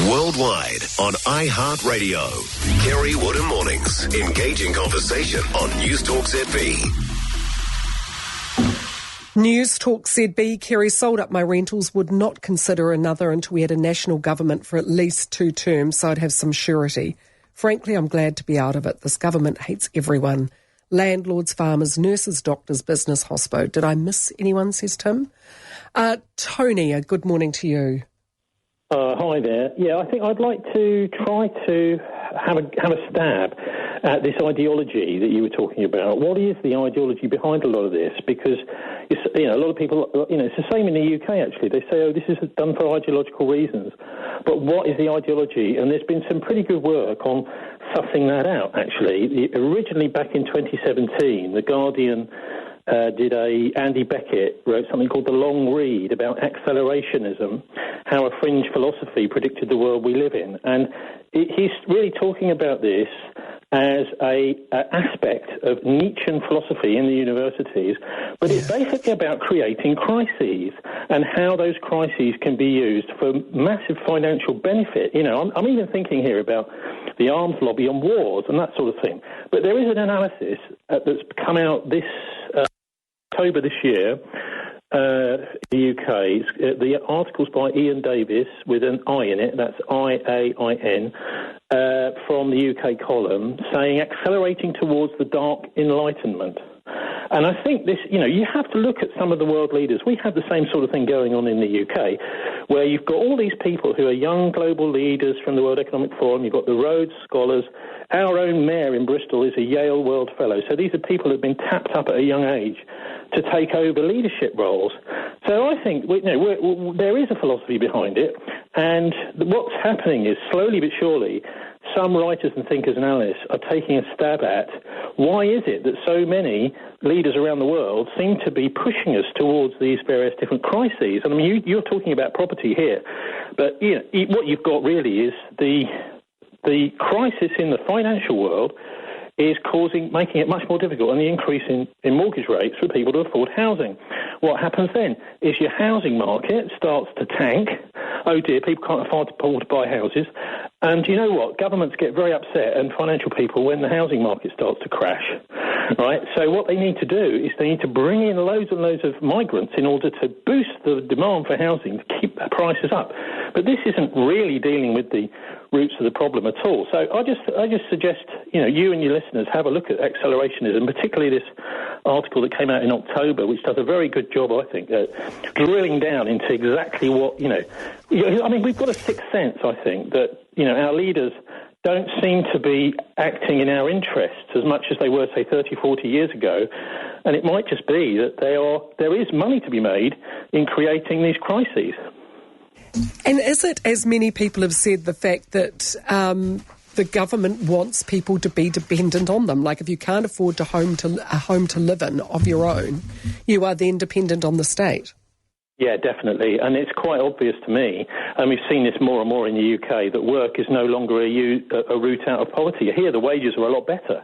Worldwide on iHeartRadio. Kerry Woodham Mornings. Engaging conversation on Newstalk ZB. Newstalk ZB, Kerry, sold up my rentals, would not consider another until we had a national government for at least 2 terms, so I'd have some surety. Frankly, I'm glad to be out of it. This government hates everyone. Landlords, farmers, nurses, doctors, business, hospo. Did I miss anyone, says Tim? Tony, a good morning to you. Hi there. Yeah, I think I'd like to try to have a stab at this ideology that you were talking about. What is the ideology behind a lot of this? Because a lot of people, it's the same in the UK actually. They say, this is done for ideological reasons. But what is the ideology? And there's been some pretty good work on sussing that out actually. Originally back in 2017, The Guardian Andy Beckett wrote something called The Long Read about Accelerationism, how a fringe philosophy predicted the world we live in. And he's really talking about this as an aspect of Nietzschean philosophy in the universities, but it's basically about creating crises and how those crises can be used for massive financial benefit. I'm even thinking here about the arms lobby on wars and that sort of thing. But there is an analysis that's come out this October this year, the UK. The article's by Iain Davis with an I in it, that's IAIN, from the UK column, saying accelerating towards the dark Enlightenment. And I think this, you have to look at some of the world leaders. We have the same sort of thing going on in the UK, where you've got all these people who are young global leaders from the World Economic Forum. You've got the Rhodes Scholars. Our own mayor in Bristol is a Yale World Fellow. So these are people who have been tapped up at a young age to take over leadership roles. So I think there is a philosophy behind it. And what's happening is, slowly but surely, some writers and thinkers and analysts are taking a stab at why is it that so many leaders around the world seem to be pushing us towards these various different crises. And I mean, you're talking about property here, but what you've got really is the crisis in the financial world is making it much more difficult, and the increase in mortgage rates for people to afford housing. What happens then is your housing market starts to tank. Oh dear, people can't afford to buy houses. And you know what? Governments get very upset, and financial people, when the housing market starts to crash. Right? So what they need to do is they need to bring in loads and loads of migrants in order to boost the demand for housing to keep the prices up. But this isn't really dealing with the roots of the problem at all. So I just suggest, you and your listeners have a look at accelerationism, particularly this article that came out in October, which does a very good job, I think, at drilling down into exactly what, we've got a sixth sense, I think, that, our leaders don't seem to be acting in our interests as much as they were, say, 30, 40 years ago. And it might just be that there is money to be made in creating these crises. And is it, as many people have said, the fact that the government wants people to be dependent on them? Like, if you can't afford a home to live in of your own, you are then dependent on the state. Yeah, definitely. And it's quite obvious to me, and we've seen this more and more in the UK, that work is no longer a route out of poverty. Here, the wages are a lot better.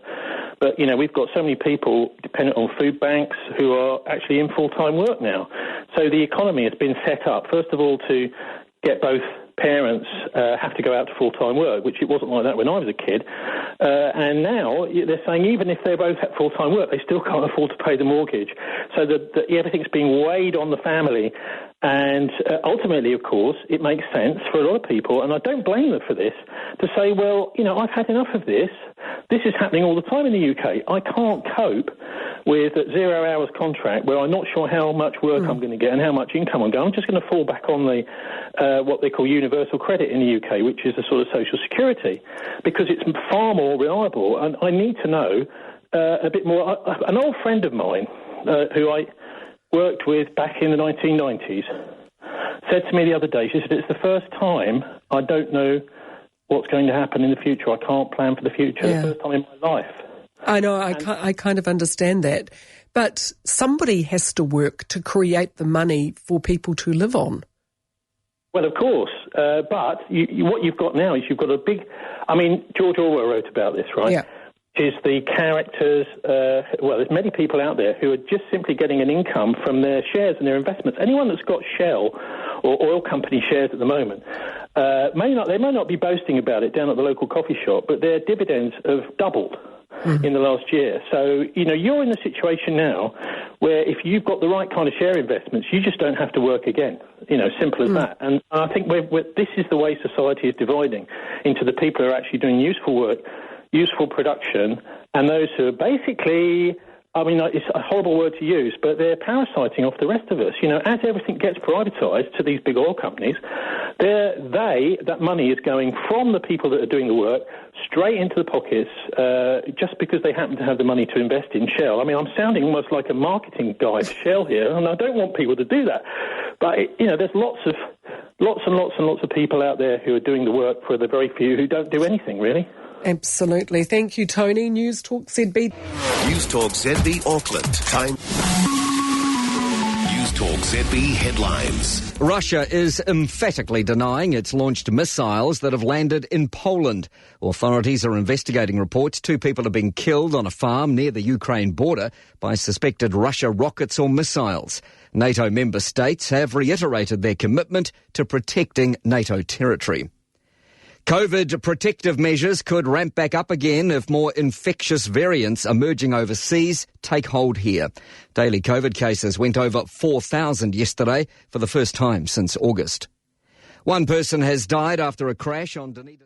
But, we've got so many people dependent on food banks who are actually in full-time work now. So the economy has been set up, first of all, to get both parents have to go out to full-time work, which it wasn't like that when I was a kid. And now they're saying even if they're both at full-time work, they still can't afford to pay the mortgage. So that everything's being weighed on the family. And ultimately, of course, it makes sense for a lot of people, and I don't blame them for this, to say, well, I've had enough of this. This is happening all the time in the UK. I can't cope with a 0 hours contract where I'm not sure how much work I'm going to get and how much income I'm going. I'm just going to fall back on the what they call universal credit in the UK, which is a sort of social security, because it's far more reliable. And I need to know a bit more. An old friend of mine who I worked with back in the 1990s said to me the other day, she said, it's the first time I don't know what's going to happen in the future. I can't plan for the future. Yeah. The first time in my life. I know, I kind of understand that. But somebody has to work to create the money for people to live on. Well, of course. But what you've got now is you've got a big... George Orwell wrote about this, right? Yeah. is the characters, there's many people out there who are just simply getting an income from their shares and their investments. Anyone that's got Shell or oil company shares at the moment, may not be boasting about it down at the local coffee shop, but their dividends have doubled in the last year. So, you're in a situation now where if you've got the right kind of share investments, you just don't have to work again. Simple as that. And I think this is the way society is dividing into the people who are actually doing useful work, useful production, and those who are basically, it's a horrible word to use, but they're parasiting off the rest of us. As everything gets privatised to these big oil companies, that money is going from the people that are doing the work straight into the pockets just because they happen to have the money to invest in Shell. I'm sounding almost like a marketing guy to Shell here, and I don't want people to do that. But, there's lots and lots of people out there who are doing the work for the very few who don't do anything, really. Absolutely. Thank you, Tony. Newstalk ZB. Newstalk ZB Auckland. Time. Newstalk ZB headlines. Russia is emphatically denying it's launched missiles that have landed in Poland. Authorities are investigating reports 2 people have been killed on a farm near the Ukraine border by suspected Russia rockets or missiles. NATO member states have reiterated their commitment to protecting NATO territory. COVID protective measures could ramp back up again if more infectious variants emerging overseas take hold here. Daily COVID cases went over 4,000 yesterday for the first time since August. One person has died after a crash on Dunedin.